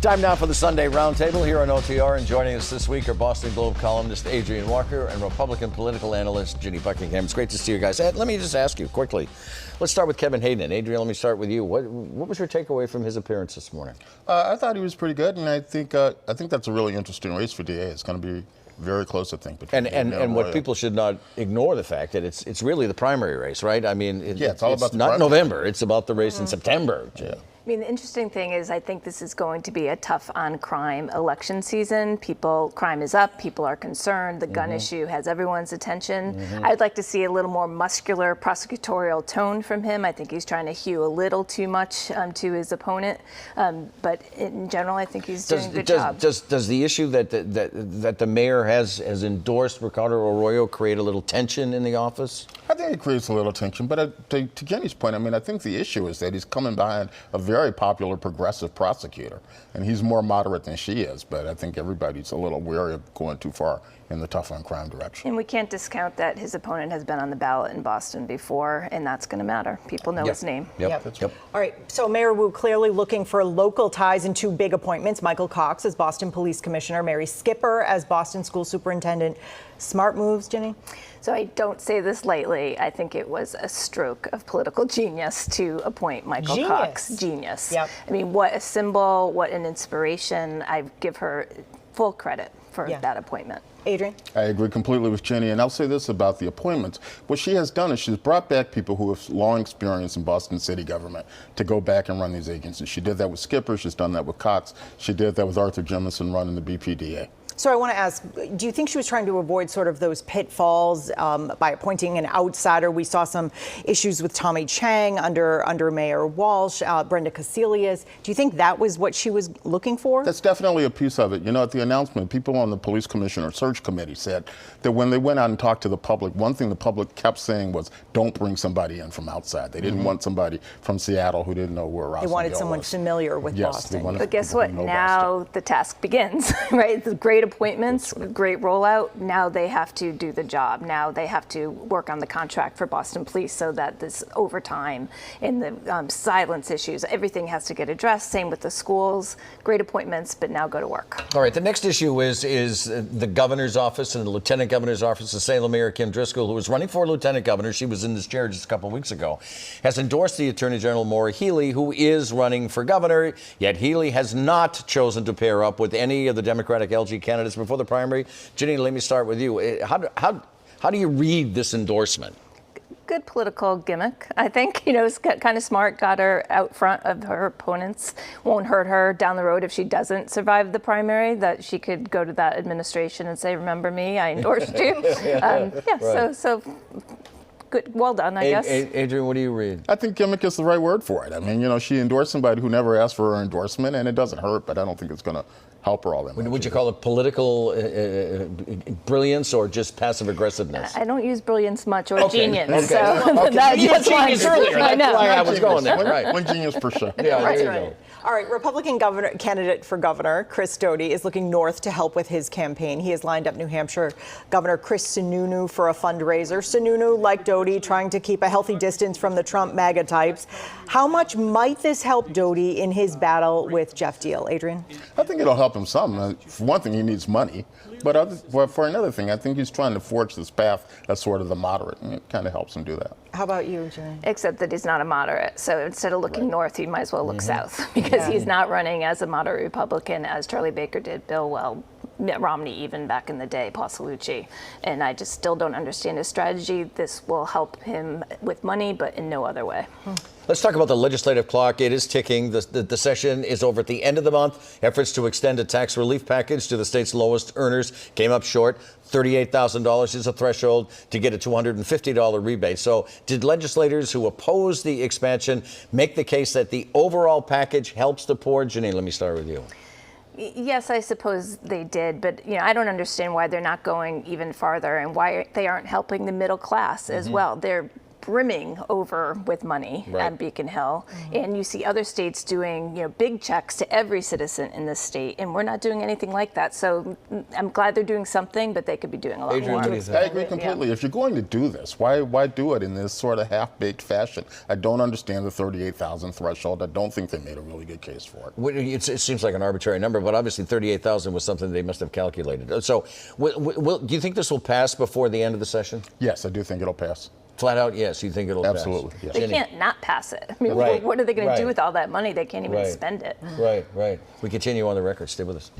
Time now for the Sunday Roundtable here on OTR, and joining us this week are Boston Globe columnist Adrienne Walker and Republican political analyst Ginny Buckingham. It's great to see you guys. Let me just ask you quickly. Let's start with Kevin Hayden. Adrienne, let me start with you. What was your takeaway from his appearance this morning? I thought he was pretty good, and I think that's a really interesting race for DA. It's going to be very close, I think. Between and what people should not ignore the fact that it's really the primary race, right? I mean, it's all about the not primary. November. It's about the race in September. Yeah. I mean, the interesting thing is I think this is going to be a tough on crime election season. Crime is up, people are concerned, the gun issue has everyone's attention. I'd like to see a little more muscular prosecutorial tone from him. I think he's trying to hew a little too much to his opponent. But in general, I think he's doing a good job. Does the issue that the mayor has endorsed Ricardo Arroyo create a little tension in the office? I think it creates a little tension, but to Jenny's point, I mean, I think the issue is that he's coming behind a very popular progressive prosecutor, and he's more moderate than she is, but I think everybody's a little wary of going too far in the tough on crime direction. And we can't discount that his opponent has been on the ballot in Boston before, and that's going to matter. People know his name. Yep. All right, so Mayor Wu clearly looking for local ties in two big appointments. Michael Cox as Boston Police Commissioner, Mary Skipper as Boston School Superintendent. Smart moves, Ginny? So I don't say this lightly. I think it was a stroke of political genius to appoint Michael Cox. Genius. Yep. I mean, what a symbol, what an inspiration. I give her full credit for that appointment. Adrienne? I agree completely with Jenny, and I'll say this about the appointments. What she has done is she's brought back people who have long experience in Boston city government to go back and run these agencies. She did that with Skipper, she's done that with Cox, she did that with Arthur Jemison running the BPDA. So I want to ask, do you think she was trying to avoid sort of those pitfalls by appointing an outsider? We saw some issues with Tommy Chang under Mayor Walsh, Brenda Casilius. Do you think that was what she was looking for? That's definitely a piece of it. You know, at the announcement, people on the police commissioner search committee said that when they went out and talked to the public, one thing the public kept saying was, don't bring somebody in from outside. They didn't want somebody from Seattle who didn't know where Roslyn They wanted Gale someone was. familiar with Boston. But guess what? Now the task begins, right? The great appointments, great rollout. Now they have to do the job. Now they have to work on the contract for Boston Police so that this overtime and the silence issues, everything has to get addressed. Same with the schools. Great appointments, but now go to work. All right, the next issue is the governor's office and the lieutenant governor's office. The Salem Mayor Kim Driscoll, who was running for lieutenant governor, she was in this chair just a couple of weeks ago, has endorsed the Attorney General Maura Healey, who is running for governor, yet Healey has not chosen to pair up with any of the Democratic LG candidates before the primary. Ginny, let me start with you. How do you read this endorsement? Good political gimmick, I think. You know, it's kind of smart, got her out front of her opponents. Won't hurt her down the road if she doesn't survive the primary, that she could go to that administration and say, remember me, I endorsed you. Right. So good, well done, I guess. Adrienne, what do you read? I think gimmick is the right word for it. I mean, you know, she endorsed somebody who never asked for her endorsement, and it doesn't hurt, but I don't think it's going to help her all that much. Would you call it political brilliance or just passive aggressiveness? I don't use brilliance much or genius. Okay. So That's genius earlier. I know. That's why I was going there. Right. One genius per se. Yeah, there you Right. go. All right, Republican candidate for governor Chris Doty is looking north to help with his campaign. He has lined up New Hampshire Governor Chris Sununu for a fundraiser. Sununu, like Doty, trying to keep a healthy distance from the Trump MAGA types. How much might this help Doty in his battle with Jeff Deal? Adrienne? I think it'll help him some. For one thing, he needs money. But for another thing, I think he's trying to forge this path as sort of the moderate, and it kind of helps him do that. How about you, Jen? Except that he's not a moderate. So instead of looking north, he might as well look south because he's not running as a moderate Republican as Charlie Baker did, Bill Weld, Mitt Romney even back in the day, Paul Cellucci. And I just still don't understand his strategy. This will help him with money, but in no other way. Let's talk about the legislative clock. It is ticking. The session is over at the end of the month. Efforts to extend a tax relief package to the state's lowest earners came up short. $38,000 is a threshold to get a $250 rebate. So did legislators who oppose the expansion make the case that the overall package helps the poor? Janine, let me start with you. Yes, I suppose they did, but I don't understand why they're not going even farther and why they aren't helping the middle class as well. They're brimming over with money Right. at Beacon Hill, and you see other states doing, big checks to every citizen in this state, and we're not doing anything like that. So I'm glad they're doing something, but they could be doing a lot Adrian, more. what do you think? I agree completely. If you're going to do this, why do it in this sort of half-baked fashion? I don't understand the 38,000 threshold. I don't think they made a really good case for it. It seems like an arbitrary number, but obviously 38,000 was something they must have calculated. So do you think this will pass before the end of the session? Yes, I do think it'll pass. Flat out, yes. You think it'll Absolutely, pass? yes. They Jenny? can't not pass it. I mean, Right. what are they going to do Right. with all that money? They can't even Right. spend it. Right. We continue on the record. Stay with us.